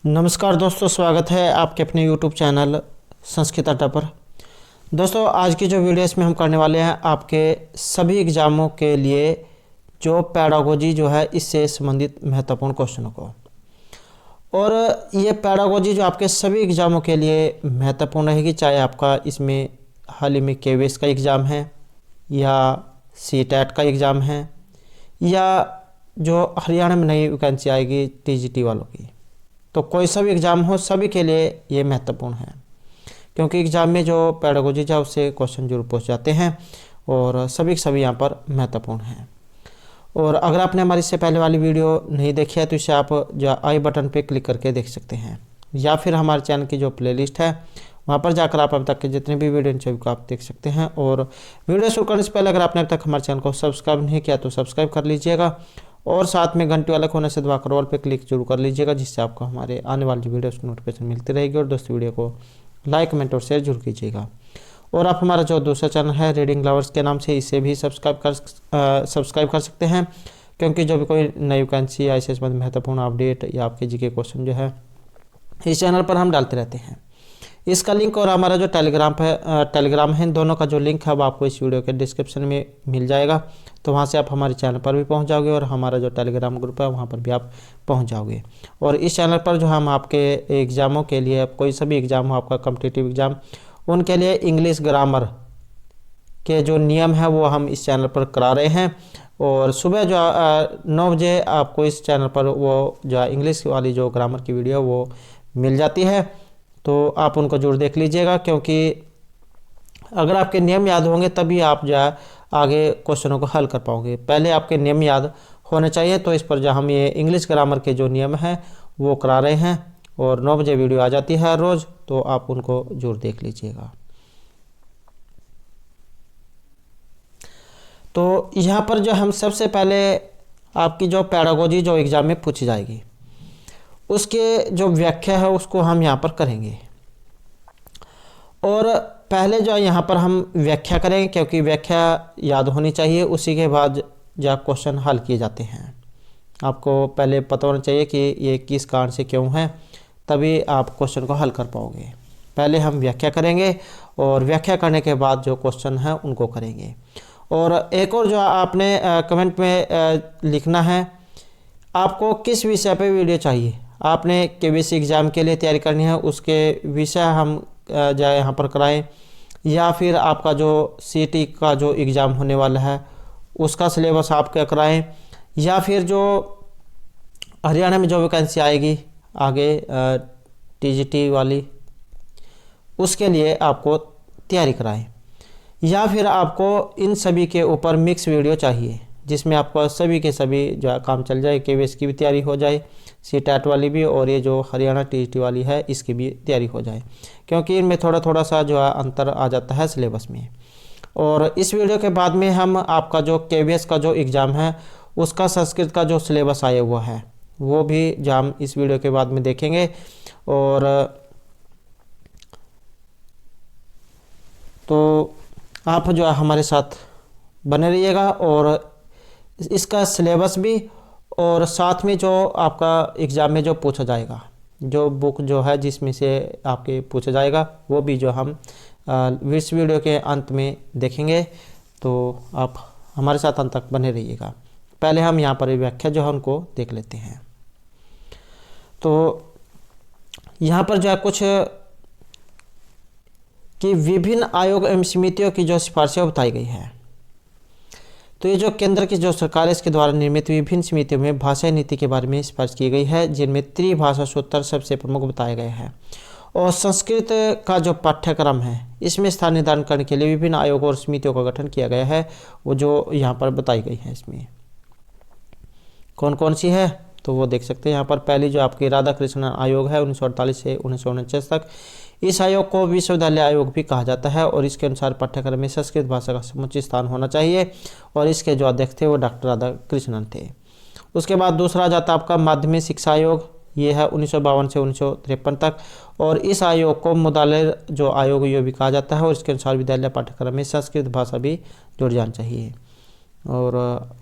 नमस्कार दोस्तों, स्वागत है आपके अपने YouTube चैनल संस्कृत अड्डा पर। दोस्तों, आज की जो वीडियो इसमें हम करने वाले हैं आपके सभी एग्ज़ामों के लिए जो पैडागोजी जो है इससे संबंधित महत्वपूर्ण क्वेश्चनों को। और ये पैडागोजी जो आपके सभी एग्ज़ामों के लिए महत्वपूर्ण रहेगी, चाहे आपका इसमें हाल ही में KVS का एग्ज़ाम है या CTET का एग्ज़ाम है या जो हरियाणा में नई वैकेंसी आएगी TGT वालों की। तो कोई सा भी एग्ज़ाम हो, सभी के लिए ये महत्वपूर्ण है, क्योंकि एग्ज़ाम में जो पैडागोजी है उससे क्वेश्चन जरूर पूछ जाते हैं और सभी के सभी यहाँ पर महत्वपूर्ण हैं। और अगर आपने हमारी इससे पहले वाली वीडियो नहीं देखी है तो इसे आप जो आई बटन पे क्लिक करके देख सकते हैं, या फिर हमारे चैनल की जो प्लेलिस्ट है वहाँ पर जाकर आप अब तक के जितने भी वीडियो सभी को आप देख सकते हैं। और वीडियो शुरू करने से पहले अगर आपने अब तक हमारे चैनल को सब्सक्राइब नहीं किया तो सब्सक्राइब कर लीजिएगा और साथ में घंटे वाले कोने से दबाकर ऑल पे क्लिक जरूर कर लीजिएगा, जिससे आपको हमारे आने वाली वीडियो की नोटिफिकेशन मिलती रहेगी। और दोस्तों, वीडियो को लाइक, कमेंट और शेयर जरूर कीजिएगा। और आप हमारा जो दूसरा चैनल है रीडिंग लवर्स के नाम से, इसे भी सब्सक्राइब कर सकते हैं, क्योंकि जो भी कोई नई वैकेंसी या इससे संबंधित महत्वपूर्ण अपडेट या आपके जीके क्वेश्चन जो है इस चैनल पर हम डालते रहते हैं। इसका लिंक और हमारा जो टेलीग्राम है, इन दोनों का जो लिंक है वो आपको इस वीडियो के डिस्क्रिप्शन में मिल जाएगा। तो वहाँ से आप हमारे चैनल पर भी पहुँच जाओगे और हमारा जो टेलीग्राम ग्रुप है वहाँ पर भी आप पहुँच जाओगे। और इस चैनल पर जो हम आपके एग्ज़ामों के लिए, कोई सा भी एग्ज़ाम हो आपका कॉम्पिटिटिव एग्ज़ाम, उनके लिए इंग्लिश ग्रामर के जो नियम है वो हम इस चैनल पर करा रहे हैं। और सुबह जो 9 बजे आपको इस चैनल पर वो जो इंग्लिश वाली जो ग्रामर की वीडियो वो मिल जाती है, तो आप उनको जरूर देख लीजिएगा, क्योंकि अगर आपके नियम याद होंगे तभी आप जो है आगे क्वेश्चनों को हल कर पाओगे। पहले आपके नियम याद होने चाहिए। तो इस पर जो हम ये इंग्लिश ग्रामर के जो नियम हैं वो करा रहे हैं और 9 बजे वीडियो आ जाती है हर रोज़, तो आप उनको जरूर देख लीजिएगा। तो यहाँ पर जो हम सबसे पहले आपकी जो पैडागोजी जो एग्ज़ाम में पूछी जाएगी उसके जो व्याख्या है उसको हम यहाँ पर करेंगे। और पहले जो यहाँ पर हम व्याख्या करेंगे, क्योंकि व्याख्या याद होनी चाहिए, उसी के बाद जो क्वेश्चन हल किए जाते हैं। आपको पहले पता होना चाहिए कि ये किस कारण से क्यों है, तभी आप क्वेश्चन को हल कर पाओगे। पहले हम व्याख्या करेंगे और व्याख्या करने के बाद जो क्वेश्चन हैं उनको करेंगे। और एक और जो आपने कमेंट में लिखना है आपको किस विषय पे वीडियो चाहिए। आपने KVS एग्ज़ाम के लिए तैयारी करनी है, उसके विषय हम जाए यहाँ पर कराएं, या फिर आपका जो CT का जो एग्ज़ाम होने वाला है उसका सिलेबस आप क्या कराएं, या फिर जो हरियाणा में जो वैकेंसी आएगी आगे TGT वाली उसके लिए आपको तैयारी कराएं, या फिर आपको इन सभी के ऊपर मिक्स वीडियो चाहिए जिसमें आपको सभी के सभी जो काम चल जाए। KVS की भी तैयारी हो जाए, CTET वाली भी, और ये जो हरियाणा TGT वाली है इसकी भी तैयारी हो जाए, क्योंकि इनमें थोड़ा थोड़ा सा जो है अंतर आ जाता है सिलेबस में। और इस वीडियो के बाद में हम आपका जो KVS का जो एग्ज़ाम है उसका संस्कृत का जो सिलेबस आया हुआ है वो भी जो हम इस वीडियो के बाद में देखेंगे। और तो आप जो है हमारे साथ बने रहिएगा, और इसका सिलेबस भी और साथ में जो आपका एग्ज़ाम में जो पूछा जाएगा, जो बुक जो है जिसमें से आपके पूछा जाएगा, वो भी जो हम इस वीडियो के अंत में देखेंगे। तो आप हमारे साथ अंत तक बने रहिएगा। पहले हम यहाँ पर व्याख्या जो है उनको देख लेते हैं। तो यहाँ पर जो है कुछ कि विभिन्न आयोग एवं समितियों की जो सिफारिशें बताई गई है। तो ये जो केंद्र की जो सरकार है इसके द्वारा निर्मित विभिन्न समितियों में भाषा नीति के बारे में सिफारिश की गई है, जिनमें त्रिभाषा सूत्र सबसे प्रमुख बताए गए हैं। और संस्कृत का जो पाठ्यक्रम है इसमें स्थान निर्धारण करने के लिए विभिन्न आयोगों और समितियों का गठन किया गया है, वो जो यहाँ पर बताई गई है। इसमें कौन कौन सी है तो वो देख सकते हैं यहाँ पर। पहली जो आपकी राधा कृष्णन आयोग है 1948 से 1949 तक। इस आयोग को विश्वविद्यालय आयोग भी कहा जाता है और इसके अनुसार पाठ्यक्रम में संस्कृत भाषा का समुचित स्थान होना चाहिए, और इसके जो अध्यक्ष थे वो डॉक्टर राधा कृष्णन थे। उसके बाद दूसरा जाता आपका माध्यमिक शिक्षा आयोग, ये है 1952 से 1953 तक, और इस आयोग को मुदालय जो आयोग ये भी कहा जाता है, और इसके अनुसार विद्यालय पाठ्यक्रम में संस्कृत भाषा भी जुड़ जानी चाहिए। और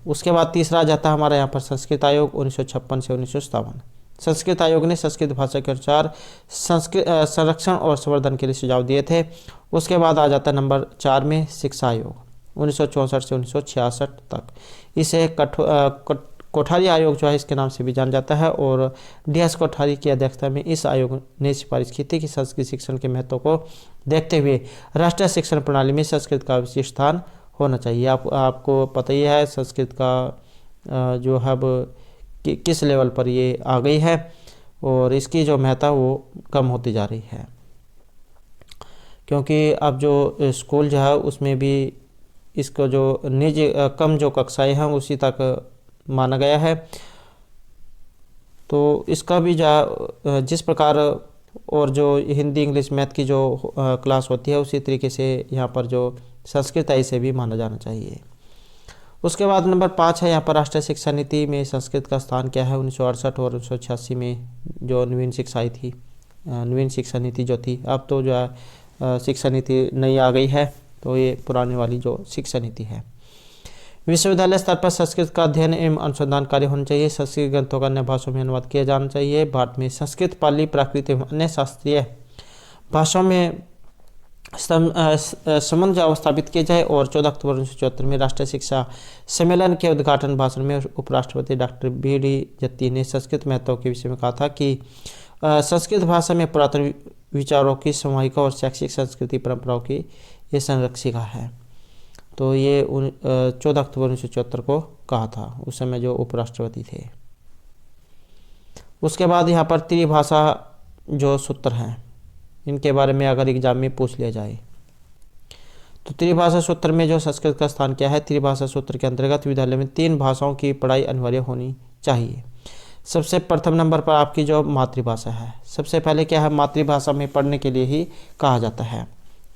उसके बाद तीसरा जाता है हमारा यहाँ पर संस्कृत आयोग 1956 से 1957। संस्कृत आयोग ने संस्कृत भाषा के अनुसार संस्कृत संरक्षण और संवर्धन के लिए सुझाव दिए थे। उसके बाद आ जाता है नंबर 4 में शिक्षा आयोग 1964 से 1966 तक। इसे कोठारी आयोग जो है इसके नाम से भी जाना जाता है, और DS कोठारी की अध्यक्षता में इस आयोग ने सिफारिश की थी कि संस्कृत शिक्षण के महत्व को देखते हुए राष्ट्रीय शिक्षण प्रणाली में संस्कृत का विशेष स्थान होना चाहिए। आपको पता ही है संस्कृत का जो है अब किस लेवल पर ये आ गई है, और इसकी जो महत्ता वो कम होती जा रही है, क्योंकि अब जो स्कूल जो है उसमें भी इसको जो निजी कम जो कक्षाएं हैं उसी तक माना गया है। तो इसका भी जिस प्रकार और जो हिंदी इंग्लिश मैथ की जो क्लास होती है उसी तरीके से यहाँ पर जो संस्कृत है इसे भी माना जाना चाहिए। उसके बाद नंबर 5 है यहाँ पर राष्ट्रीय शिक्षा नीति में संस्कृत का स्थान क्या है। 1968 और 1986 में जो नवीन शिक्षा आई थी, नवीन शिक्षा नीति जो थी, अब तो जो है शिक्षा नीति नई आ गई है, तो ये पुराने वाली जो शिक्षा नीति है। विश्वविद्यालय स्तर पर संस्कृत का अध्ययन एवं अनुसंधान कार्य होना चाहिए। संस्कृत ग्रंथों का अन्य भाषाओं में अनुवाद किया जाना चाहिए। भारत में संस्कृत, पाली, प्राकृत एवं अन्य शास्त्रीय भाषाओं में संबंध स्थापित किए जाए। और 14 अक्टूबर 1974 में राष्ट्रीय शिक्षा सम्मेलन के उद्घाटन भाषण में उपराष्ट्रपति डॉक्टर BD जत्ती ने संस्कृत महत्व के विषय में कहा था कि संस्कृत भाषा में पुरातन विचारों की समाहिका और शैक्षिक संस्कृति परंपराओं की ये संरक्षिका है। तो ये 14 अक्टूबर 1974 को कहा था, उस समय जो उपराष्ट्रपति थे। उसके बाद यहाँ पर त्रिभाषा जो सूत्र हैं इनके बारे में अगर एग्जाम में पूछ लिया जाए तो त्रिभाषा सूत्र में जो संस्कृत का स्थान क्या है। त्रिभाषा सूत्र के अंतर्गत विद्यालय में 3 भाषाओं की पढ़ाई अनिवार्य होनी चाहिए। सबसे प्रथम नंबर पर आपकी जो मातृभाषा है, सबसे पहले क्या है, मातृभाषा में पढ़ने के लिए ही कहा जाता है,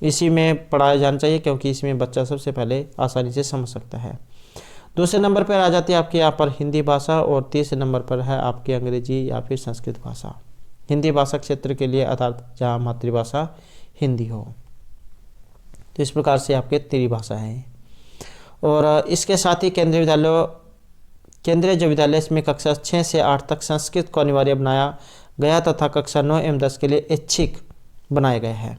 इसी में पढ़ाया जाना चाहिए, क्योंकि इसमें बच्चा सबसे पहले आसानी से समझ सकता है। दूसरे नंबर पर आ जाती है आपके यहाँ पर हिंदी भाषा, और तीसरे नंबर पर है आपकी अंग्रेजी या फिर संस्कृत भाषा। हिंदी भाषा क्षेत्र के लिए अर्थात जहाँ मातृभाषा हिंदी हो। तो इस प्रकार से आपके त्रिभाषा हैं। और इसके साथ ही केंद्रीय जो विद्यालय इसमें कक्षा 6 से 8 तक संस्कृत को अनिवार्य बनाया गया तथा कक्षा 9 एवं 10 के लिए ऐच्छिक बनाए गए हैं।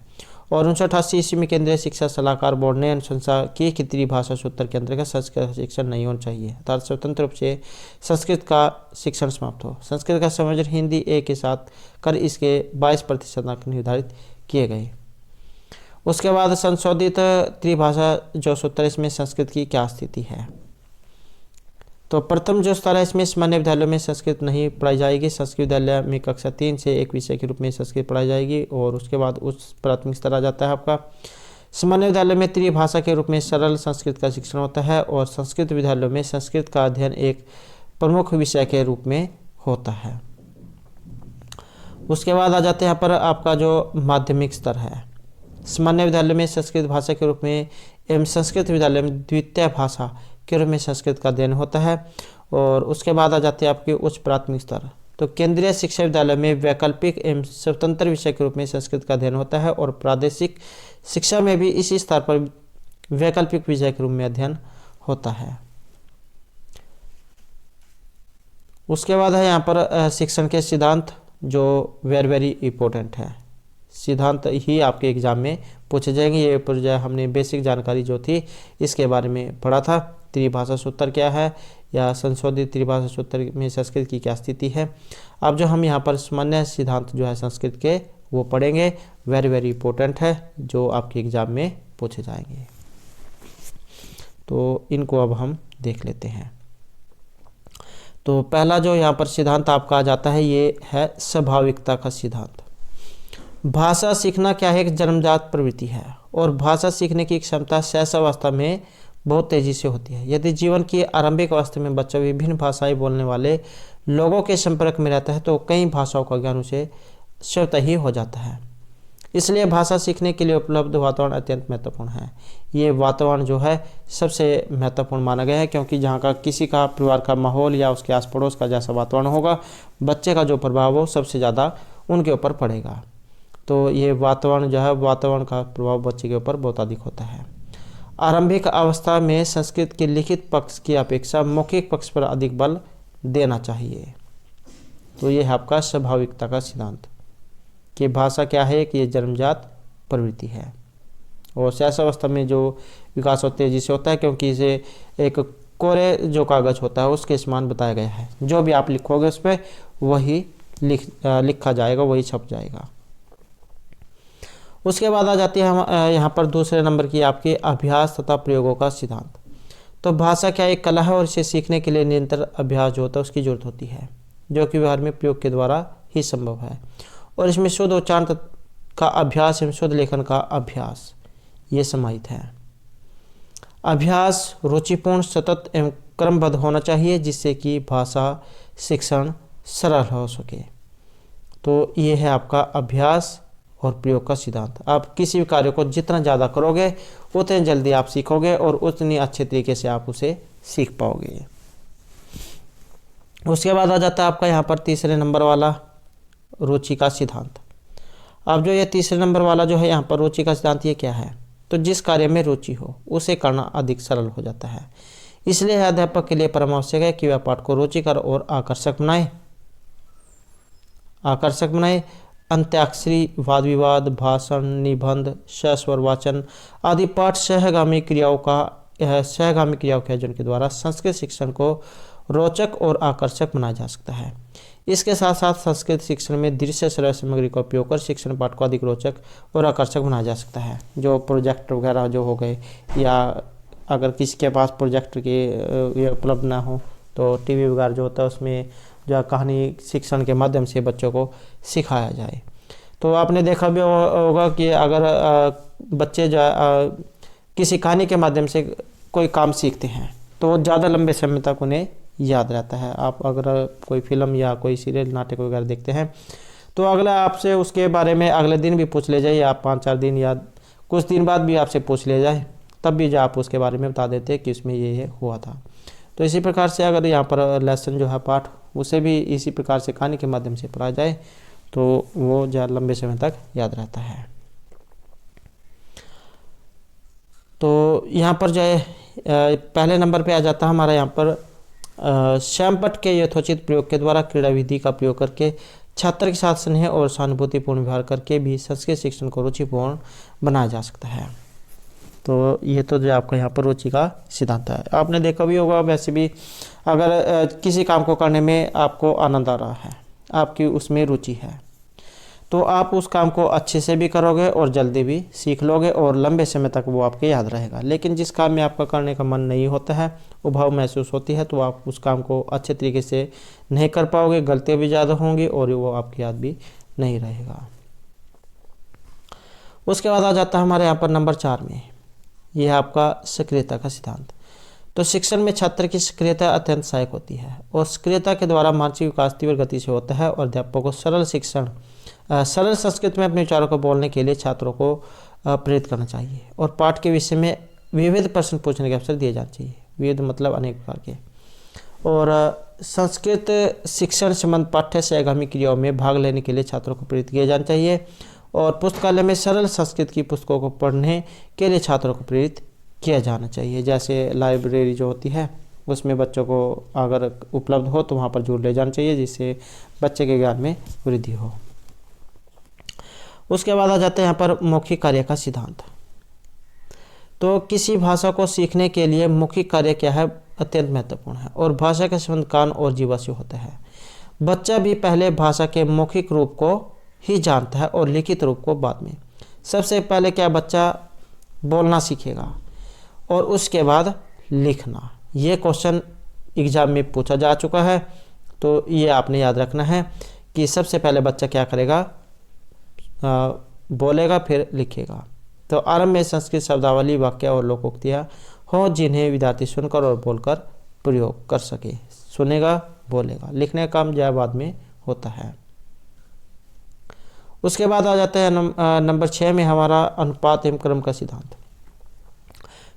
और 1988 ईस्वी में केंद्रीय शिक्षा सलाहकार बोर्ड ने अनुशंसा की कि त्रिभाषा सूत्र के अंतर्गत संस्कृत का शिक्षण नहीं होना चाहिए, अर्थात स्वतंत्र रूप से संस्कृत का शिक्षण समाप्त हो। संस्कृत का संयोजन हिंदी A के साथ कर इसके 22% अंक निर्धारित किए गए। उसके बाद संशोधित त्रिभाषा जो सूत्र, इसमें संस्कृत की क्या स्थिति है। तो प्रथम जो स्तर है इसमें सामान्य विद्यालयों में संस्कृत नहीं पढ़ाई जाएगी। संस्कृत विद्यालय में कक्षा 3 से एक विषय के रूप में संस्कृत पढ़ाई जाएगी। और उसके बाद उच्च प्राथमिक स्तर आ जाता है आपका। सामान्य विद्यालय में त्रिभाषा के रूप में सरल संस्कृत का शिक्षण होता है, और संस्कृत विद्यालयों में संस्कृत का अध्ययन एक प्रमुख विषय के रूप में होता है। उसके बाद आ जाते हैं यहाँ पर आपका जो माध्यमिक स्तर है। सामान्य विद्यालय में संस्कृत भाषा के रूप में एवं संस्कृत विद्यालय में द्वितीय भाषा के रूप में संस्कृत का अध्ययन होता है। और उसके बाद आ जाते हैं आपके उच्च प्राथमिक स्तर। तो केंद्रीय शिक्षा विद्यालय में वैकल्पिक एवं स्वतंत्र विषय के रूप में संस्कृत का अध्ययन होता है, और प्रादेशिक शिक्षा में भी इसी स्तर पर वैकल्पिक विषय के रूप में अध्ययन होता है। उसके बाद है यहाँ पर शिक्षण के सिद्धांत, जो वेरी इंपॉर्टेंट है। सिद्धांत ही आपके एग्जाम में पूछे जाएंगे। ये पर हमने बेसिक जानकारी जो थी इसके बारे में पढ़ा था। त्रिभाषा सूत्र क्या है, या संशोधित त्रिभाषा सूत्र में संस्कृत की क्या स्थिति है। अब जो हम यहाँ पर सामान्य सिद्धांत जो है संस्कृत के वो पढ़ेंगे, वेरी इंपॉर्टेंट है, जो आपके एग्जाम में पूछे जाएंगे। तो इनको अब हम देख लेते हैं। तो पहला जो यहाँ पर सिद्धांत आपका आ जाता है ये है स्वाभाविकता का सिद्धांत। भाषा सीखना क्या है, एक जन्मजात प्रवृत्ति है, और भाषा सीखने की क्षमता शैशवावस्था में बहुत तेजी से होती है। यदि जीवन की आरंभिक अवस्था में बच्चा विभिन्न भाषाएं बोलने वाले लोगों के संपर्क में रहता है तो कई भाषाओं का ज्ञान उसे स्वतः ही हो जाता है। इसलिए भाषा सीखने के लिए उपलब्ध वातावरण अत्यंत महत्वपूर्ण है। ये वातावरण जो है सबसे महत्वपूर्ण माना गया है, क्योंकि जहाँ का किसी का परिवार का माहौल या उसके आस पड़ोस का जैसा वातावरण होगा, बच्चे का जो प्रभाव हो सबसे ज़्यादा उनके ऊपर पड़ेगा। तो ये वातावरण जो है, वातावरण का प्रभाव बच्चे के ऊपर बहुत अधिक होता है। आरंभिक अवस्था में संस्कृत के लिखित पक्ष की अपेक्षा मौखिक पक्ष पर अधिक बल देना चाहिए। तो ये है आपका स्वाभाविकता का सिद्धांत कि भाषा क्या है कि ये जन्मजात प्रवृत्ति है। और शैशवावस्था में जो विकास और तेजी से होता है, क्योंकि इसे एक कोरे जो कागज होता है उसके समान बताया गया है। जो भी आप लिखोगे उस पर वही लिखा जाएगा, वही छप जाएगा। उसके बाद आ जाती है हम यहाँ पर दूसरे नंबर की आपके अभ्यास तथा प्रयोगों का सिद्धांत। तो भाषा क्या एक कला है और इसे सीखने के लिए निरंतर अभ्यास जो होता है उसकी जरूरत होती है, जो कि व्यवहार में प्रयोग के द्वारा ही संभव है। और इसमें शुद्ध उच्चारण का अभ्यास एवं शुद्ध लेखन का अभ्यास ये समाहित है। अभ्यास रुचिपूर्ण, सतत एवं क्रमबद्ध होना चाहिए, जिससे कि भाषा शिक्षण सरल हो सके। तो ये है आपका अभ्यास और प्रयोग का सिद्धांत। आप किसी भी कार्य को जितना ज़्यादा करोगे उतने जल्दी आप सीखोगे और उतनी अच्छे तरीके से आप उसे सीख पाओगे। उसके बाद आ जाता है आपका यहाँ पर तीसरे नंबर वाला रुचि का सिद्धांत। अब जो ये तीसरे नंबर वाला जो है यहाँ पर रुचि का सिद्धांत, ये क्या है? तो जिस कार्य में रुचि हो उसे करना अधिक सरल हो जाता है। इसलिए अध्यापक के लिए परम आवश्यक है कि वह पाठ को रुचिकर और आकर्षक बनाए। अंत्याक्षरी, वाद विवाद, भाषण, निबंध, सस्वर वाचन आदि पाठ सहगामी क्रियाओं के आयोजन के द्वारा संस्कृत शिक्षण को रोचक और आकर्षक बनाया जा सकता है। इसके साथ साथ संस्कृत शिक्षण में दृश्य श्रव्य सामग्री का उपयोग कर शिक्षण पाठ को अधिक रोचक और आकर्षक बनाया जा सकता है। जो प्रोजेक्ट वगैरह जो हो गए, या अगर किसी के पास प्रोजेक्ट के उपलब्ध ना हो तो टीवी वगैरह जो होता है उसमें जो कहानी शिक्षण के माध्यम से बच्चों को सिखाया जाए। तो आपने देखा भी होगा कि अगर बच्चे जो किसी कहानी के माध्यम से कोई काम सीखते हैं तो ज़्यादा लंबे समय तक उन्हें याद रहता है। आप अगर कोई फिल्म या कोई सीरियल नाटक वगैरह देखते हैं तो अगला आपसे उसके बारे में अगले दिन भी पूछ ले जाए, या 5-4 दिन या कुछ दिन बाद भी आपसे पूछ ले जाए, तब भी जो आप उसके बारे में बता देते कि उसमें ये हुआ था। तो इसी प्रकार से अगर यहाँ पर लेसन जो है पाठ, उसे भी इसी प्रकार से कहानी के माध्यम से पढ़ा जाए तो वो ज़्यादा लंबे समय तक याद रहता है। तो यहाँ पर जो है पहले नंबर पे आ जाता है हमारा यहाँ पर श्यामपट्ट के यथोचित प्रयोग के द्वारा क्रीड़ा विधि का प्रयोग करके छात्र के साथ स्नेह और सहानुभूतिपूर्ण व्यवहार करके भी संस्कृत शिक्षण को रुचिपूर्ण बनाया जा सकता है। तो ये तो जो आपका यहाँ पर रुचि का सिद्धांत है। आपने देखा भी होगा, वैसे भी अगर किसी काम को करने में आपको आनंद आ रहा है, आपकी उसमें रुचि है, तो आप उस काम को अच्छे से भी करोगे और जल्दी भी सीख लोगे और लंबे समय तक वो आपके याद रहेगा। लेकिन जिस काम में आपका करने का मन नहीं होता है, उबाऊ महसूस होती है, तो आप उस काम को अच्छे तरीके से नहीं कर पाओगे, गलतियाँ भी ज़्यादा होंगी और वो आपकी याद भी नहीं रहेगा। उसके बाद आ जाता है हमारे यहाँ पर नंबर 4 में, यह है आपका सक्रियता का सिद्धांत। तो शिक्षण में छात्र की सक्रियता अत्यंत सहायक होती है और सक्रियता के द्वारा मानसिक विकास तीव्र गति से होता है और अध्यापकों को सरल संस्कृत में अपने विचारों को बोलने के लिए छात्रों को प्रेरित करना चाहिए और पाठ के विषय में विविध प्रश्न पूछने के अवसर दिए जाने चाहिए। विविध मतलब अनेक प्रकार के। और संस्कृत शिक्षण संबंध पाठ्य से आगामी क्रियाओं में भाग लेने के लिए छात्रों को प्रेरित किया जाना चाहिए और पुस्तकालय में सरल संस्कृत की पुस्तकों को पढ़ने के लिए छात्रों को प्रेरित किया जाना चाहिए। जैसे लाइब्रेरी जो होती है उसमें बच्चों को अगर उपलब्ध हो तो वहाँ पर जोड़ ले जाना चाहिए, जिससे बच्चे के ज्ञान में वृद्धि हो। उसके बाद आ जाते हैं यहाँ पर मौखिक कार्य का सिद्धांत। तो किसी भाषा को सीखने के लिए मौखिक कार्य क्या है, अत्यंत महत्वपूर्ण है और भाषा के संबंध कान और जीवा से होता है। बच्चा भी पहले भाषा के मौखिक रूप को ही जानता है और लिखित रूप को बाद में। सबसे पहले क्या बच्चा बोलना सीखेगा और उसके बाद लिखना। ये क्वेश्चन एग्जाम में पूछा जा चुका है, तो ये आपने याद रखना है कि सबसे पहले बच्चा क्या करेगा, बोलेगा फिर लिखेगा। तो आरंभ में संस्कृत शब्दावली, वाक्य और लोकोक्तियाँ हो जिन्हें विद्यार्थी सुनकर और बोलकर प्रयोग कर सके। सुनेगा, बोलेगा, लिखने का काम जय बाद में होता है। उसके बाद आ जाता है नंबर 6 में हमारा अनुपात एवं क्रम का सिद्धांत।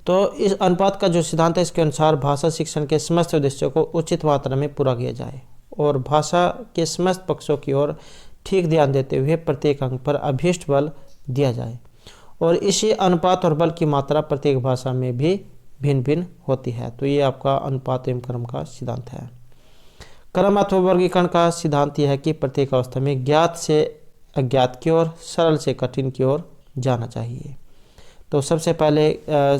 तो इस अनुपात का जो सिद्धांत है, इसके अनुसार भाषा शिक्षण के समस्त उद्देश्यों को उचित मात्रा में पूरा किया जाए और भाषा के समस्त पक्षों की ओर ठीक ध्यान देते हुए प्रत्येक अंग पर अभीष्ट बल दिया जाए और इसी अनुपात और बल की मात्रा प्रत्येक भाषा में भी भिन्न भिन्न होती है। तो ये आपका अनुपात एवं क्रम का सिद्धांत है। क्रम अथवा वर्गीकरण का सिद्धांत यह है कि प्रत्येक अवस्था में ज्ञात से अज्ञात की ओर, सरल से कठिन की ओर जाना चाहिए। तो सबसे पहले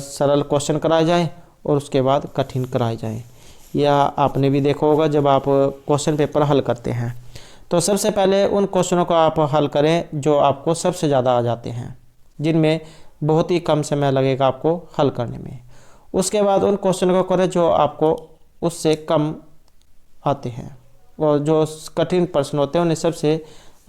सरल क्वेश्चन कराए जाएं और उसके बाद कठिन कराए जाएं। या आपने भी देखा होगा जब आप क्वेश्चन पेपर हल करते हैं तो सबसे पहले उन क्वेश्चनों को आप हल करें जो आपको सबसे ज़्यादा आ जाते हैं, जिनमें बहुत ही कम समय लगेगा आपको हल करने में। उसके बाद उन क्वेश्चनों को करें जो आपको उससे कम आते हैं, और जो कठिन प्रश्न होते हैं उन्हें सबसे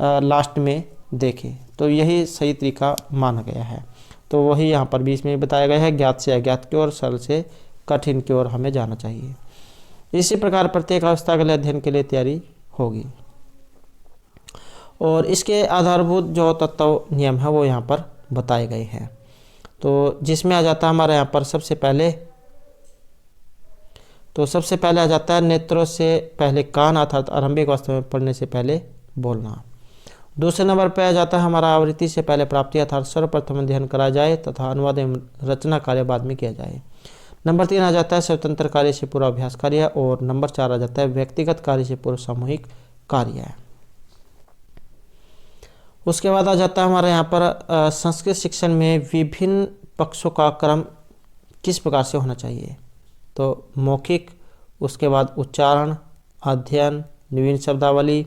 लास्ट में देखें। तो यही सही तरीका माना गया है। तो वही यहाँ पर भी इसमें बताया गया है, ज्ञात से अज्ञात की ओर, सरल से कठिन की ओर हमें जाना चाहिए। इसी प्रकार प्रत्येक अवस्था के लिए अध्ययन के लिए तैयारी होगी, और इसके आधारभूत जो तत्व नियम है वो यहाँ पर बताए गए हैं। तो जिसमें आ जाता है हमारे यहाँ पर सबसे पहले आ जाता है नेत्रों से पहले कान, अर्थात आरंभिक अवस्था में पढ़ने से पहले बोलना। दूसरे नंबर पर आ जाता है हमारा आवृत्ति से पहले प्राप्ति, अर्थात सर्वप्रथम अध्ययन करा जाए तथा अनुवाद एवं रचना कार्य बाद में किया जाए। नंबर 3 आ जाता है स्वतंत्र कार्य से पूर्व अभ्यास कार्य, और नंबर 4 आ जाता है व्यक्तिगत कार्य से पूर्व सामूहिक कार्य। उसके बाद आ जाता है हमारे यहाँ पर संस्कृत शिक्षण में विभिन्न पक्षों का क्रम किस प्रकार से होना चाहिए। तो मौखिक, उसके बाद उच्चारण, अध्ययन, नवीन शब्दावली,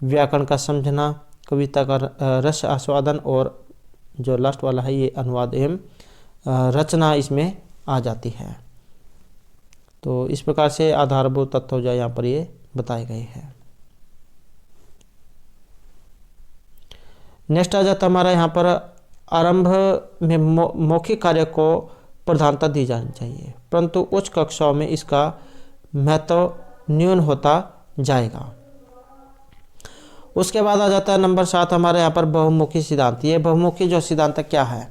व्याकरण का समझना, कविता का रस आस्वादन, और जो लास्ट वाला है ये अनुवाद एवं रचना इसमें आ जाती है। तो इस प्रकार से आधारभूत तत्व जो यहाँ पर ये बताए गए हैं। नेक्स्ट आ जाता हमारा यहाँ पर आरंभ में मौखिक कार्य को प्रधानता दी जानी चाहिए, परंतु उच्च कक्षाओं में इसका महत्व न्यून होता जाएगा। उसके बाद आ जाता है नंबर 7 हमारे यहाँ पर बहुमुखी सिद्धांत। ये बहुमुखी जो सिद्धांत क्या है,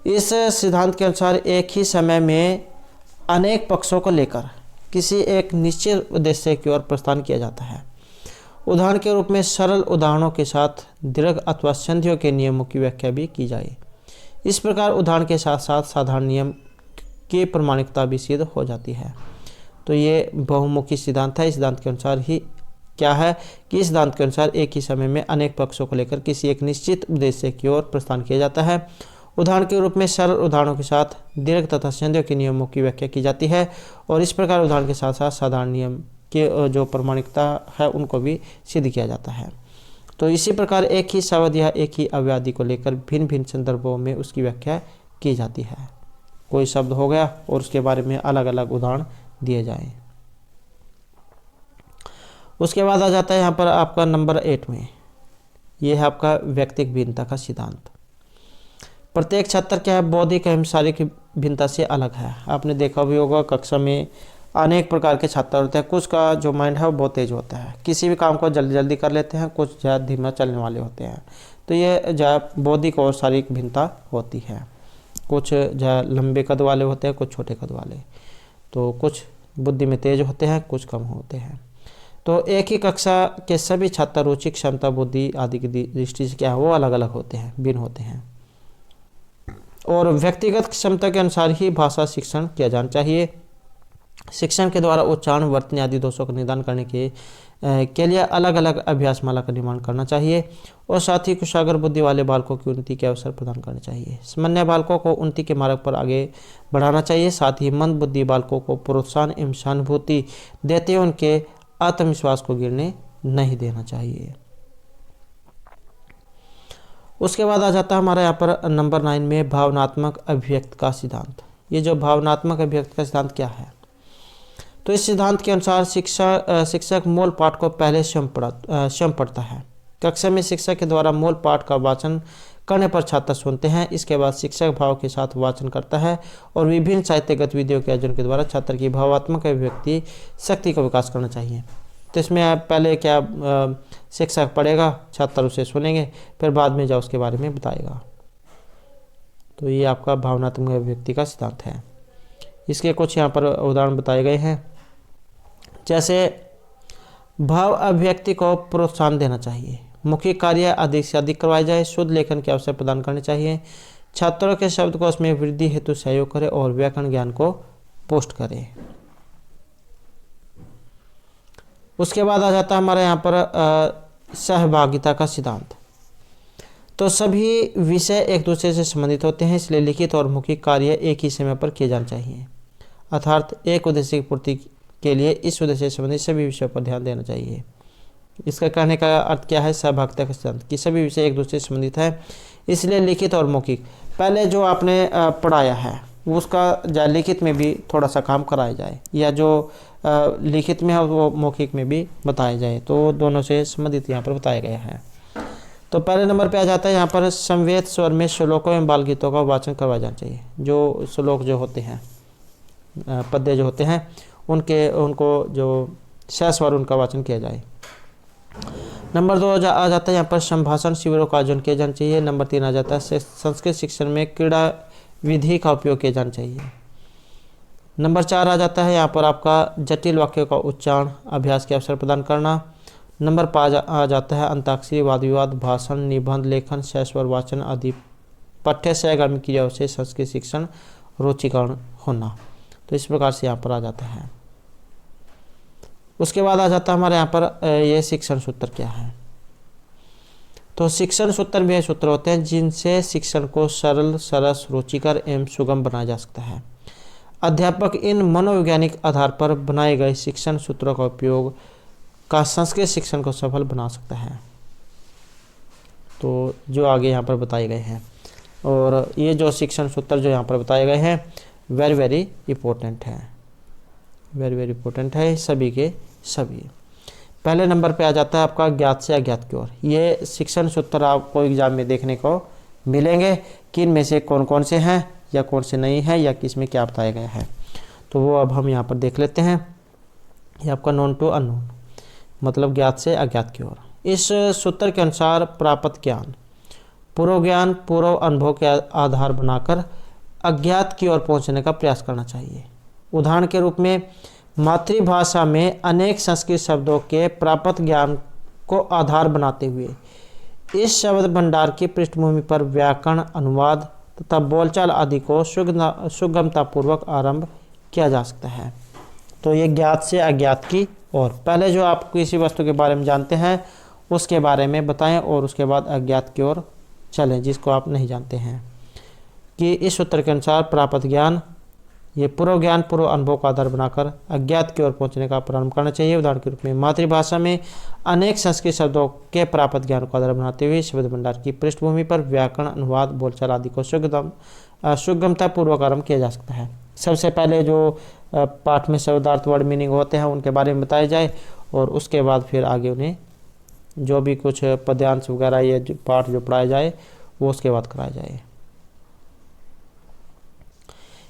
इस सिद्धांत के अनुसार एक ही समय में अनेक पक्षों को लेकर किसी एक निश्चित उद्देश्य की ओर प्रस्थान किया जाता है। उदाहरण के रूप में सरल उदाहरणों के साथ दीर्घ अथवा संधियों के नियमों की व्याख्या भी की जाए। इस प्रकार उदाहरण के साथ साथ साधारण नियम की प्रामाणिकता भी सिद्ध हो जाती है। तो ये बहुमुखी सिद्धांत है। इस सिद्धांत के अनुसार ही क्या है कि इस सिद्धांत के अनुसार एक ही समय में अनेक पक्षों को लेकर किसी एक निश्चित उद्देश्य की ओर प्रस्थान किया जाता है। उदाहरण के रूप में सरल उदाहरणों के साथ दीर्घ तथा संधियों के नियमों की व्याख्या की जाती है, और इस प्रकार उदाहरण के साथ साथ साधारण नियम के जो प्रामाणिकता है उनको भी सिद्ध किया जाता है। तो इसी प्रकार एक ही शब्द या एक ही अव्याधि को लेकर भिन्न भिन्न संदर्भों में उसकी व्याख्या की जाती है। कोई शब्द हो गया और उसके बारे में अलग अलग उदाहरण दिए जाएं। उसके बाद आ जाता है यहाँ पर आपका नंबर 8 में, यह है आपका व्यक्तिगत भिन्नता का सिद्धांत। प्रत्येक छात्र क्या है बौद्धिक एवं शारीरिक भिन्नता से अलग है। आपने देखा भी होगा कक्षा में अनेक प्रकार के छात्र होते हैं। कुछ का जो माइंड है वो बहुत तेज होता है, किसी भी काम को जल्दी जल्दी कर लेते हैं, कुछ ज़्यादा धीमा चलने वाले होते हैं। तो ये ज़्यादा बौद्धिक और शारीरिक भिन्नता होती है। कुछ ज़्यादा लंबे कद वाले होते हैं, कुछ छोटे कद वाले। तो कुछ बुद्धि में तेज होते हैं, कुछ कम होते हैं। तो एक ही कक्षा के सभी छात्र रुचि, क्षमता, बुद्धि आदि की दृष्टि से क्या है वो अलग अलग होते हैं, भिन्न होते हैं। और व्यक्तिगत क्षमता के अनुसार ही भाषा शिक्षण किया जाना चाहिए। शिक्षण के द्वारा उच्चारण, वर्तनी आदि दोषों का निदान करने के लिए अलग अलग अभ्यास माला का निर्माण करना चाहिए, और साथ ही कुशाग्र बुद्धि वाले बालकों की उन्नति के अवसर प्रदान करने चाहिए। सामान्य बालकों को उन्नति के मार्ग पर आगे बढ़ाना चाहिए। साथ ही मंद बुद्धि बालकों को प्रोत्साहन एवं सहानुभूति देते हुए उनके आत्मविश्वास को गिरने नहीं देना चाहिए। उसके बाद आ जाता है हमारा यहाँ पर नंबर 9 में भावनात्मक अभिव्यक्ति का सिद्धांत। ये जो भावनात्मक अभिव्यक्ति का सिद्धांत क्या है, तो इस सिद्धांत के अनुसार शिक्षक मूल पाठ को पहले स्वयं पढ़ता है। कक्षा में शिक्षक के द्वारा मूल पाठ का वाचन करने पर छात्र सुनते हैं। इसके बाद शिक्षक भाव के साथ वाचन करता है और विभिन्न साहित्य गतिविधियों के आयोजन के द्वारा छात्र की भावात्मक अभिव्यक्ति शक्ति का विकास करना चाहिए। तो इसमें पहले क्या शिक्षक पढ़ेगा, छात्र उसे सुनेंगे, फिर बाद में जा उसके बारे में बताएगा। तो ये आपका भावनात्मक अभिव्यक्ति का सिद्धांत है। इसके कुछ यहाँ पर उदाहरण बताए गए हैं, जैसे भाव अभिव्यक्ति को प्रोत्साहन देना चाहिए, मुख्य कार्य अधिक से अधिक करवाए जाए, शुद्ध लेखन के अवसर प्रदान करने चाहिए, छात्रों के शब्दकोश में वृद्धि हेतु सहयोग करें और व्याकरण ज्ञान को पोस्ट करें। उसके बाद आ जाता है हमारे यहाँ पर सहभागिता का सिद्धांत। तो सभी विषय एक दूसरे से संबंधित होते हैं, इसलिए लिखित और मौखिक कार्य एक ही समय पर किए जाने चाहिए। अर्थात एक उद्देश्य की पूर्ति के लिए इस उद्देश्य से संबंधित सभी विषयों पर ध्यान देना चाहिए। इसका कहने का अर्थ क्या है? सहभागिता का सिद्धांत कि सभी विषय एक दूसरे से संबंधित है, इसलिए लिखित और मौखिक पहले जो आपने पढ़ाया है उसका लिखित में भी थोड़ा सा काम कराया जाए, या जो लिखित में है वो मौखिक में भी बताया जाए, तो दोनों से संबंधित यहाँ पर बताया गया है। तो पहले नंबर पे आ जाता है यहाँ पर संवेद स्वर में श्लोकों एवं बाल गीतों का वाचन करवाया जाना चाहिए। जो श्लोक जो होते हैं, पद्य जो होते हैं, उनको जो सहस्वर उनका वाचन किया जाए। नंबर 2 आ जाता है यहाँ पर संभाषण शिविरों का आयोजन किया जाना चाहिए। नंबर 3 आ जाता है संस्कृत शिक्षण में क्रीड़ा विधि का उपयोग किया जाना चाहिए। नंबर 4 आ जाता है यहाँ पर आपका जटिल वाक्यों का उच्चारण अभ्यास के अवसर प्रदान करना। नंबर 5 आ जाता है अंताक्षरी, वाद विवाद, भाषण, निबंध लेखन, सहस्वर वाचन आदि पाठ्य सहगामी क्रियाओं से संस्कृत शिक्षण रुचिकर होना। तो इस प्रकार से यहाँ पर आ जाता है। उसके बाद आ जाता है हमारे यहाँ पर ये शिक्षण सूत्र क्या है। तो शिक्षण सूत्र वे सूत्र होते हैं जिनसे शिक्षण को सरल, सरस, रुचिकर एवं सुगम बनाया जा सकता है। अध्यापक इन मनोवैज्ञानिक आधार पर बनाए गए शिक्षण सूत्रों का उपयोग का संस्कृत शिक्षण को सफल बना सकता है। तो जो आगे यहाँ पर बताए गए हैं, और ये जो शिक्षण सूत्र जो यहाँ पर बताए गए हैं वेरी वेरी इंपॉर्टेंट है, वेरी वेरी इंपॉर्टेंट है सभी के सभी। पहले नंबर पे आ जाता है आपका ज्ञात से अज्ञात की ओर। ये शिक्षण सूत्र आपको एग्जाम में देखने को मिलेंगे कि इनमें से कौन कौन से हैं या कौन से नहीं हैं या किस में क्या बताया गया है। तो वो अब हम यहाँ पर देख लेते हैं। ये आपका नोन टू अननोन, मतलब ज्ञात से अज्ञात की ओर। इस सूत्र के अनुसार प्राप्त ज्ञान पूर्व ज्ञान, पूर्व अनुभव के आधार बनाकर अज्ञात की ओर पहुँचने का प्रयास करना चाहिए। उदाहरण के रूप में मातृभाषा में अनेक संस्कृत शब्दों के प्राप्त ज्ञान को आधार बनाते हुए इस शब्द भंडार की पृष्ठभूमि पर व्याकरण, अनुवाद तथा बोलचाल आदि को सुगमतापूर्वक आरंभ किया जा सकता है। तो ये ज्ञात से अज्ञात की ओर। पहले जो आप किसी वस्तु के बारे में जानते हैं उसके बारे में बताएं और उसके बाद अज्ञात की ओर चलें जिसको आप नहीं जानते हैं। कि इस सूत्र के अनुसार प्राप्त ज्ञान, ये पूर्व ज्ञान, पूर्व अनुभव का आधार बनाकर अज्ञात की ओर पहुंचने का प्रारंभ करना चाहिए। उदाहरण के रूप में मातृभाषा में अनेक संस्कृत शब्दों के प्राप्त ज्ञान को आधार बनाते हुए शब्द भंडार की पृष्ठभूमि पर व्याकरण, अनुवाद, बोलचाल आदि को सुगमता पूर्वक आरंभ किया जा सकता है। सबसे पहले जो पाठ में शब्दार्थ, वर्ड मीनिंग होते हैं उनके बारे में बताया जाए और उसके बाद फिर आगे उन्हें जो भी कुछ पद्यांश वगैरह ये पाठ जो पढ़ाया जाए वो उसके बाद कराया जाए।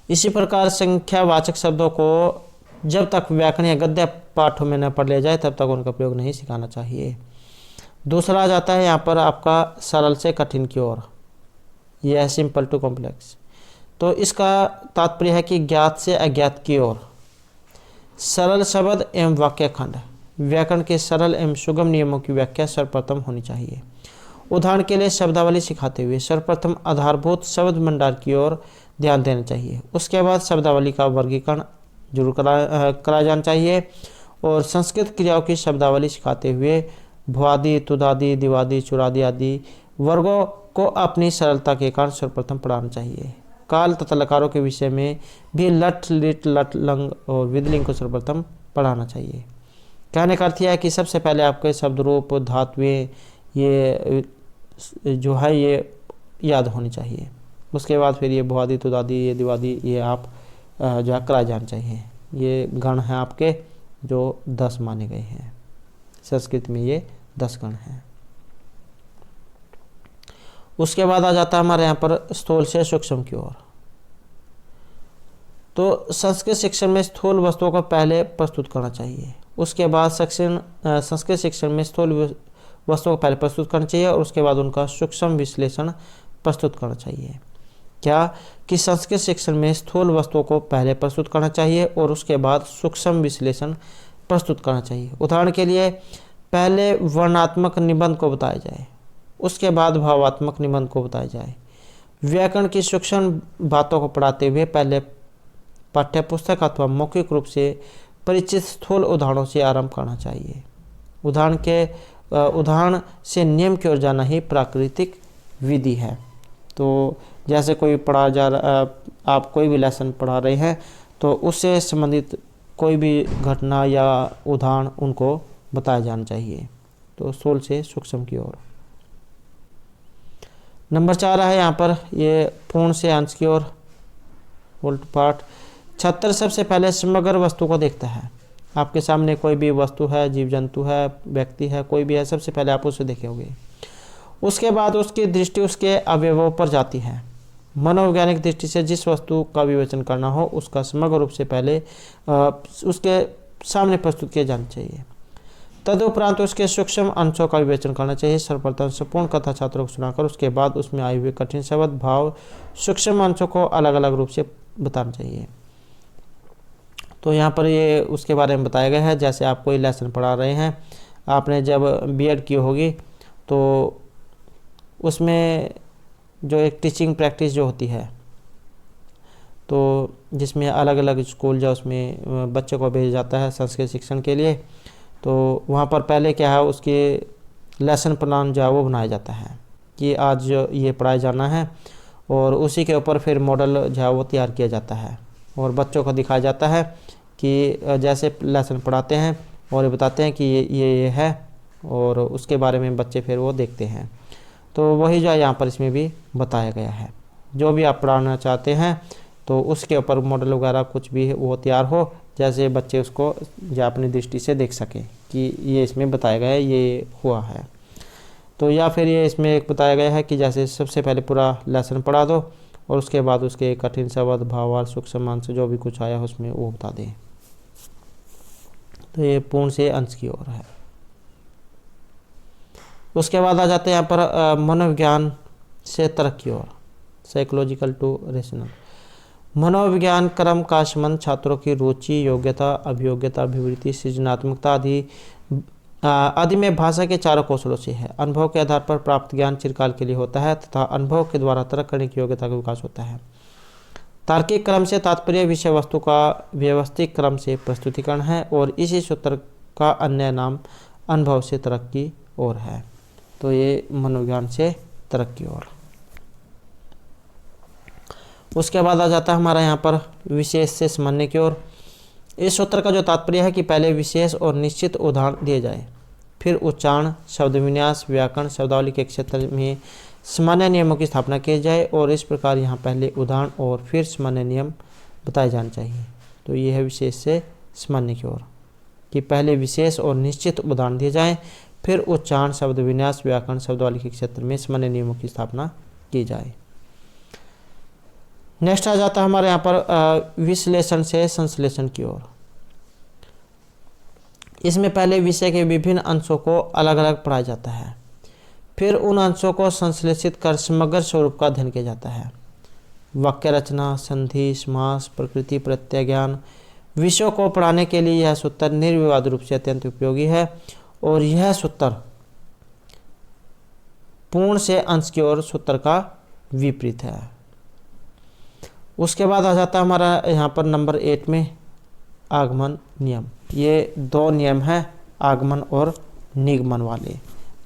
इसी प्रकार संख्यावाचक शब्दों को जब तक व्याकरण या गद्य पाठों में न पढ़ लिया जाए तब तक उनका प्रयोग नहीं सिखाना चाहिए। दूसरा आ जाता है यहाँ पर आपका सरल से कठिन की ओर, यह है सिंपल टू कॉम्प्लेक्स। तो इसका तात्पर्य है कि ज्ञात से अज्ञात की ओर सरल शब्द एवं वाक्य खंड, व्याकरण के सरल एवं सुगम नियमों की व्याख्या सर्वप्रथम होनी चाहिए। उदाहरण के लिए शब्दावली सिखाते हुए सर्वप्रथम आधारभूत शब्द भंडार की ओर ध्यान देना चाहिए। उसके बाद शब्दावली का वर्गीकरण जरूर कराया जाना चाहिए और संस्कृत क्रियाओं की शब्दावली सिखाते हुए भुआदि, तुदादि, दिवादि, चुरादि आदि वर्गों को अपनी सरलता के कारण सर्वप्रथम पढ़ाना चाहिए। काल तथा लकारों के विषय में भी लट, लिट, लट, लंग और विदलिंग को सर्वप्रथम पढ़ाना चाहिए। कहने का अर्थ यह है कि सबसे पहले आपके शब्द रूप, धातुएं ये जो है ये याद होनी चाहिए। उसके बाद फिर ये भुआदि, तुदादि, ये दिवादि ये आप जो है कराए जाने चाहिए। ये गण हैं आपके जो 10 माने गए हैं, संस्कृत में ये 10 गण हैं। उसके बाद आ जाता है हमारे यहाँ पर स्थूल से सूक्ष्म की ओर। तो संस्कृत शिक्षण में स्थूल वस्तुओं को पहले प्रस्तुत करना चाहिए। उसके बाद संस्कृत शिक्षण में स्थूल वस्तुओं को पहले प्रस्तुत करना चाहिए और उसके बाद उनका सूक्ष्म विश्लेषण प्रस्तुत करना चाहिए। क्या कि संस्कृत शिक्षण में स्थूल वस्तुओं को पहले प्रस्तुत करना चाहिए और उसके बाद सूक्ष्म विश्लेषण प्रस्तुत करना चाहिए। उदाहरण के लिए पहले वर्णात्मक निबंध को बताया जाए, उसके बाद भावात्मक निबंध को बताया जाए। व्याकरण की सूक्ष्म बातों को पढ़ाते हुए पहले पाठ्यपुस्तक अथवा मौखिक रूप से परिचित स्थूल उदाहरणों से आरंभ करना चाहिए। उदाहरण से नियम की ओर जाना ही प्राकृतिक विधि है। तो जैसे कोई पढ़ा जा रहा, आप कोई भी लेसन पढ़ा रहे हैं तो उससे संबंधित कोई भी घटना या उदाहरण उनको बताया जाना चाहिए। तो स्थूल से सूक्ष्म की ओर। नंबर 4 है यहाँ पर, ये पूर्ण से अंश की ओर, उल्ट पाठ। छात्र सबसे पहले समग्र वस्तु को देखता है। आपके सामने कोई भी वस्तु है, जीव जंतु है, व्यक्ति है, कोई भी है, सबसे पहले आप उसे देखेंगे। उसके बाद उसकी दृष्टि उसके अवयवों पर जाती है। मनोवैज्ञानिक दृष्टि से जिस वस्तु का विवेचन करना हो उसका समग्र रूप से पहले उसके सामने प्रस्तुत किया जाना चाहिए। तदुपरांत उसके सूक्ष्म अंशों का विवेचन करना चाहिए। सर्वप्रथम संपूर्ण कथा छात्रों को सुनाकर उसके बाद उसमें आए हुए कठिन शब्द, भाव, सूक्ष्म अंशों को अलग अलग रूप से बताना चाहिए। तो यहाँ पर ये उसके बारे में बताया गया है। जैसे आप कोई लेसन पढ़ा रहे हैं, आपने जब बीएड की होगी तो उसमें जो एक टीचिंग प्रैक्टिस जो होती है, तो जिसमें अलग अलग स्कूल जो उसमें बच्चों को भेजा जाता है संस्कृत शिक्षण के लिए, तो वहाँ पर पहले क्या है, उसके लेसन प्लान जो है वो बनाया जाता है कि आज जो ये पढ़ाया जाना है, और उसी के ऊपर फिर मॉडल जो है वो तैयार किया जाता है और बच्चों को दिखाया जाता है कि जैसे लेसन पढ़ाते हैं और ये बताते हैं कि ये है, और उसके बारे में बच्चे फिर वो देखते हैं। तो वही जो है यहाँ पर इसमें भी बताया गया है। जो भी आप पढ़ाना चाहते हैं तो उसके ऊपर मॉडल वगैरह कुछ भी वो तैयार हो, जैसे बच्चे उसको या अपनी दृष्टि से देख सकें कि ये इसमें बताया गया है, ये हुआ है। तो या फिर ये इसमें एक बताया गया है कि जैसे सबसे पहले पूरा लेसन पढ़ा दो और उसके बाद उसके कठिन शब्द, भावार्थ, सूक्ष्म अंश जो भी कुछ आया उसमें वो बता दें। तो ये पूर्ण से अंश की ओर है। उसके बाद आ जाते हैं यहाँ पर मनोविज्ञान से तर्क की ओर, साइकोलॉजिकल टू रेशनल। मनोविज्ञान क्रम का संबंध छात्रों की रुचि, योग्यता, अभियोग्यता, अभिवृत्ति, सृजनात्मकता आदि में भाषा के चारों कौशलों से है। अनुभव के आधार पर प्राप्त ज्ञान चिरकाल के लिए होता है तथा अनुभव के द्वारा तर्क करने की योग्यता का विकास होता है। तार्किक क्रम से तात्पर्य विषय वस्तु का व्यवस्थित क्रम से प्रस्तुतिकरण है और इसी सूत्र का अन्य नाम अनुभव से तर्क की ओर है। तो ये मनोविज्ञान से तर्क की ओर। उसके बाद आ जाता है हमारा यहाँ पर विशेष से समझने की ओर। इस सूत्र का जो तात्पर्य है कि पहले विशेष और निश्चित उदाहरण दिए जाए, फिर उच्चारण, शब्द विन्यास, व्याकरण, शब्दावली के क्षेत्र में सामान्य नियमों की स्थापना की जाए, और इस प्रकार यहाँ पहले उदाहरण और फिर सामान्य नियम बताए जाने चाहिए। तो ये है विशेष से समझने की ओर कि पहले विशेष और निश्चित उदाहरण दिए जाएँ, फिर उच्चारण, शब्द विन्यास, व्याकरण, शब्दावली के क्षेत्र में सामान्य नियमों की स्थापना की जाए। नेक्स्ट आ जाता है हमारे यहाँ पर विश्लेषण से संश्लेषण की ओर। इसमें पहले विषय के विभिन्न अंशों को अलग अलग पढ़ाया जाता है, फिर उन अंशों को संश्लेषित कर समग्र स्वरूप का अध्ययन किया जाता है। वाक्य रचना, संधि, समास, प्रकृति, प्रत्यय ज्ञान विषयों को पढ़ाने के लिए यह सूत्र निर्विवाद रूप से अत्यंत उपयोगी है, और यह सूत्र पूर्ण से अंश की ओर सूत्र का विपरीत है। उसके बाद आ जाता है हमारा यहाँ पर नंबर 8 में आगमन नियम। ये 2 नियम हैं, आगमन और निगमन वाले,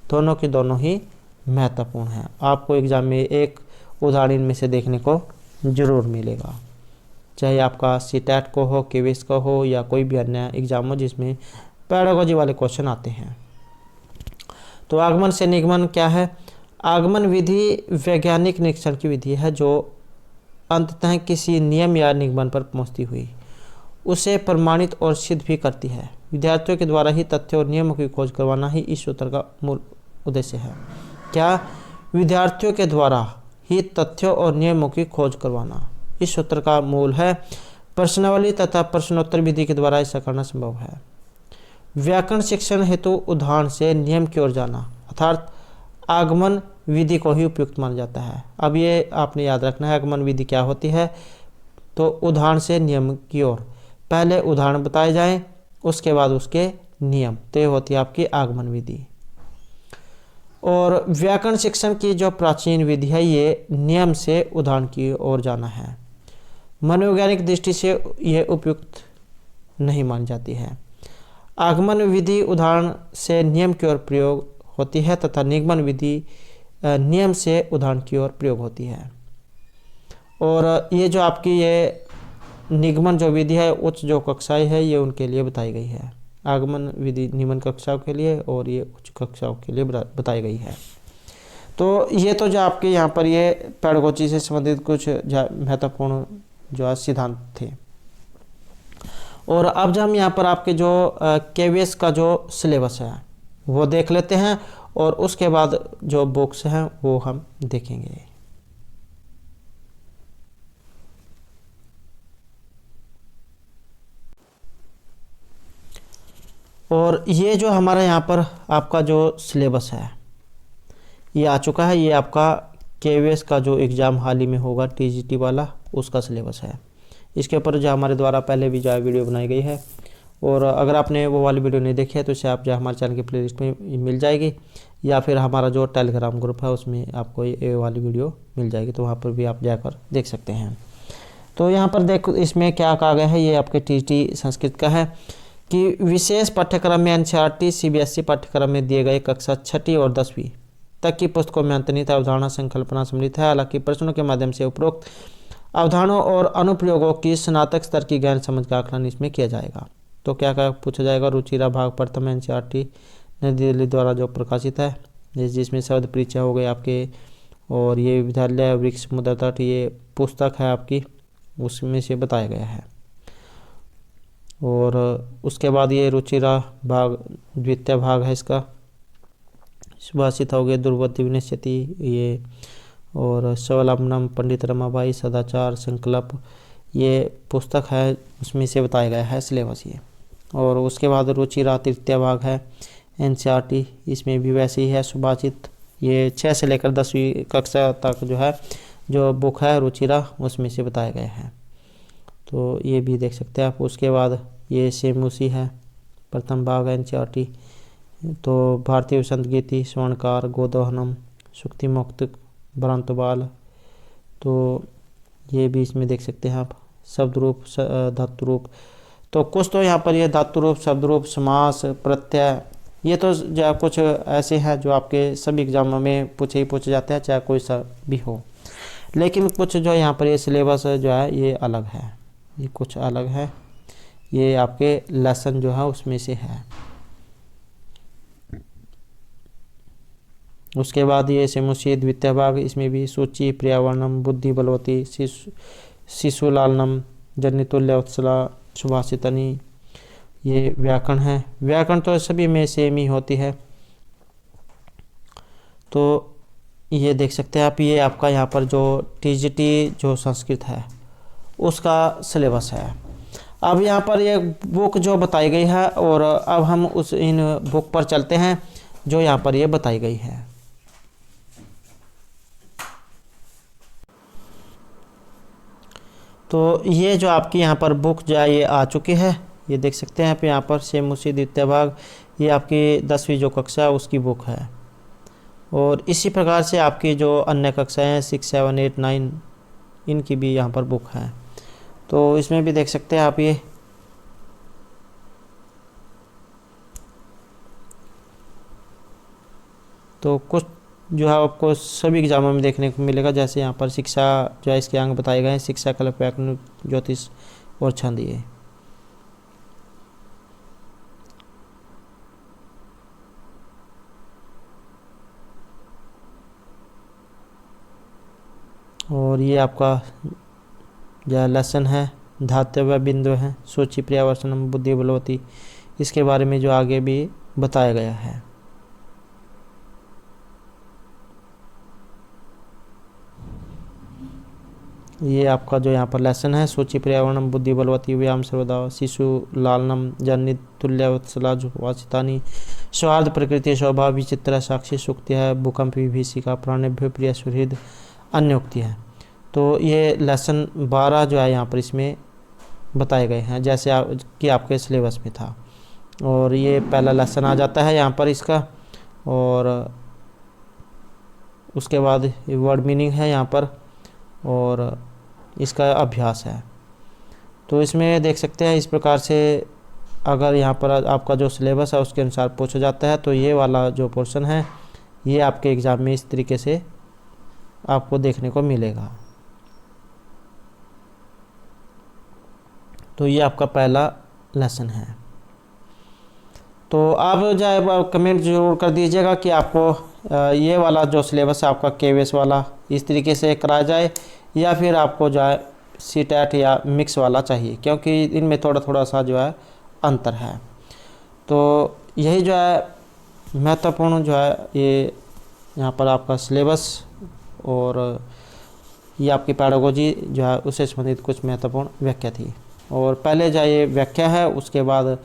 दोनों की दोनों ही महत्वपूर्ण हैं। आपको एग्जाम में एक उदाहरण इनमें से देखने को जरूर मिलेगा, चाहे आपका सीटेट को हो, केवीएस को हो, या कोई भी अन्य एग्जाम हो जिसमें पेडागोजी वाले क्वेश्चन आते हैं। तो आगमन से निगमन क्या है? आगमन विधि वैज्ञानिक निरीक्षण की विधि है जो अंततः किसी नियम या निगमन पर पहुंचती हुई उसे प्रमाणित और सिद्ध भी करती है। विद्यार्थियों के द्वारा ही तथ्यों और नियमों की खोज करवाना ही इस सूत्र का मूल उद्देश्य है। क्या? विद्यार्थियों के द्वारा ही तथ्यों और नियमों की खोज करवाना इस सूत्र का मूल है। प्रश्नावली तथा प्रश्नोत्तर विधि के द्वारा ऐसा करना संभव है। व्याकरण शिक्षण हेतु उदाहरण से नियम की ओर जाना अर्थात आगमन विधि को ही उपयुक्त माना जाता है। अब ये आपने याद रखना है, आगमन विधि क्या होती है? तो उदाहरण से नियम की ओर, पहले उदाहरण बताए जाएं, उसके बाद उसके नियम, तो ये होती है आपकी आगमन विधि। और व्याकरण शिक्षण की जो प्राचीन विधि है ये नियम से उदाहरण की ओर जाना है। मनोवैज्ञानिक दृष्टि से यह उपयुक्त नहीं मानी जाती है। आगमन विधि उदाहरण से नियम की ओर प्रयोग होती है तथा निगमन विधि नियम से उदाहरण की ओर प्रयोग होती है। और ये जो आपकी ये निगमन जो विधि है उच्च जो कक्षाएं है ये उनके लिए बताई गई है। आगमन विधि निम्न कक्षाओं के लिए और ये उच्च कक्षाओं के लिए बताई गई है। तो ये तो जो आपके यहाँ पर ये पेडागोजी से संबंधित कुछ महत्वपूर्ण जो सिद्धांत थे। और अब जब हम यहाँ पर आपके जो केवीएस का जो सिलेबस है वो देख लेते हैं और उसके बाद जो बुक्स हैं वो हम देखेंगे। और ये जो हमारा यहाँ पर आपका जो सिलेबस है ये आ चुका है। ये आपका केवीएस का जो एग्ज़ाम हाल ही में होगा टीजीटी वाला उसका सिलेबस है। इसके ऊपर जो हमारे द्वारा पहले भी जो वीडियो बनाई गई है और अगर आपने वो वाली वीडियो नहीं देखी है तो इसे आप जो हमारे चैनल की प्लेलिस्ट में मिल जाएगी या फिर हमारा जो टेलीग्राम ग्रुप है उसमें आपको ये वाली वीडियो मिल जाएगी, तो वहाँ पर भी आप जाकर देख सकते हैं। तो यहाँ पर देखो इसमें क्या कहा गया है, ये आपके टीजीटी संस्कृत का है कि विशेष पाठ्यक्रम में एनसीईआरटी सीबीएसई पाठ्यक्रम में दिए गए कक्षा 6ठी और 10वीं तक की पुस्तकों में अंतर्निहित अवधारणा संकल्पना सम्मिलित है। हालांकि प्रश्नों के माध्यम से उपरोक्त अवधारणाओं और अनुप्रयोगों की स्नातक स्तर की गहन समझ का आकलन इसमें किया जाएगा। तो क्या क्या पूछा जाएगा, रुचिरा भाग प्रथम एनसीईआरटी नई दिल्ली द्वारा जो प्रकाशित है जिसमें शब्द परिचय हो गए आपके, और ये विद्यालय वृक्ष समुद्र तट ये पुस्तक है आपकी उसमें से बताया गया है। और उसके बाद ये रुचिरा भाग द्वितीय भाग है इसका, सुभाषित हो गए दुर्बुद्धि विनश्यति ये, और स्वावलंबनम पंडित रमाबाई सदाचार संकल्प ये पुस्तक है उसमें से बताया गया है सिलेबस ये। और उसके बाद रुचिरा तृतीय भाग है एनसीईआरटी, इसमें भी वैसे ही है सुभाषित, ये 6 से लेकर 10वीं कक्षा तक जो है जो बुक है रुचिरा उसमें से बताया गया है, तो ये भी देख सकते हैं आप। उसके बाद ये सेम उसी है प्रथम भाग एनसीईआरटी, तो भारतीय वसंत गीति स्वर्णकार गोदोहनम सुक्ति मुक्त भ्रांतबाल, तो ये भी इसमें देख सकते हैं आप। शब्द रूप धातु रूप, तो कुछ तो यहाँ पर ये धातु रूप शब्द रूप समास प्रत्यय ये तो कुछ ऐसे हैं जो आपके सभी एग्जामों में पूछे जाते हैं चाहे कोई सा भी हो, लेकिन कुछ जो यहाँ पर ये सिलेबस जो है ये अलग है, ये कुछ अलग है, ये आपके लेसन जो है उसमें से है। उसके बाद ये सेमुसी द्वितीय भाग, इसमें भी सूची पर्यावरणम बुद्धि बलवती शिशुलालनम जनितुल्य वत्सला सुभाषितनी ये व्याकरण है। व्याकरण तो सभी में सेम ही होती है, तो ये देख सकते हैं आप। ये आपका यहाँ पर जो टीजीटी जो संस्कृत है उसका सिलेबस है। अब यहाँ पर ये बुक जो बताई गई है और अब हम उस इन बुक पर चलते हैं जो यहाँ पर ये बताई गई है। तो ये जो आपकी यहाँ पर बुक जो है ये आ चुकी है, ये देख सकते हैं आप यहाँ पर सेम उसी द्वितीय भाग, ये आपकी 10वीं जो कक्षा है उसकी बुक है। और इसी प्रकार से आपकी जो अन्य कक्षाएं हैं 6, 7, 8, 9 इनकी भी यहाँ पर बुक है, तो इसमें भी देख सकते हैं आप। ये तो कुछ जो है आपको सभी एग्जामों में देखने को मिलेगा, जैसे यहाँ पर शिक्षा जो है इसके अंग बताए गए हैं, शिक्षा कला व्याकरण ज्योतिष और छंद ये। और ये आपका जो लेसन है धातव्य बिंदु है सूची पर्यावरण बुद्धि बलवती, इसके बारे में जो आगे भी बताया गया है। ये आपका जो यहाँ पर लेसन है सूची पर्यावरणम बुद्धि बलवती व्यायाम सर्वदा शिशु लालनम जनित तुल्यवत्सला वाचितानी सौहार्द प्रकृति स्वभाव विचित्र साक्षी सूक्ति है भूकंप विभीषिका प्राणभ्य प्रिय सुहृद अन्य उक्ति है। तो ये लेसन 12 जो है यहाँ पर इसमें बताए गए हैं जैसे कि आपके सिलेबस में था। और ये पहला लेसन आ जाता है यहाँ पर इसका, और उसके बाद वर्ड मीनिंग है यहाँ पर और इसका अभ्यास है। तो इसमें देख सकते हैं इस प्रकार से अगर यहाँ पर आपका जो सिलेबस है उसके अनुसार पूछा जाता है तो ये वाला जो पोर्शन है ये आपके एग्ज़ाम में इस तरीके से आपको देखने को मिलेगा। तो ये आपका पहला लेसन है। तो आप जो कमेंट जरूर कर दीजिएगा कि आपको ये वाला जो सिलेबस है आपका केवीएस वाला इस तरीके से कराया जाए या फिर आपको जो है सीटेट या मिक्स वाला चाहिए, क्योंकि इनमें थोड़ा थोड़ा सा जो है अंतर है। तो यही जो है महत्वपूर्ण जो है ये यहाँ पर आपका सिलेबस और ये आपकी पैडागोजी जो है उससे संबंधित कुछ महत्वपूर्ण व्याख्या थी। और पहले जो ये व्याख्या है उसके बाद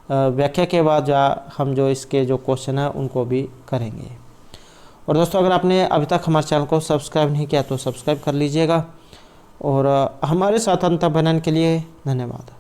व्याख्या के बाद जो हम जो इसके जो क्वेश्चन है उनको भी करेंगे। और दोस्तों अगर आपने अभी तक हमारे चैनल को सब्सक्राइब नहीं किया तो सब्सक्राइब कर लीजिएगा और हमारे साथ अंत बनने के लिए धन्यवाद।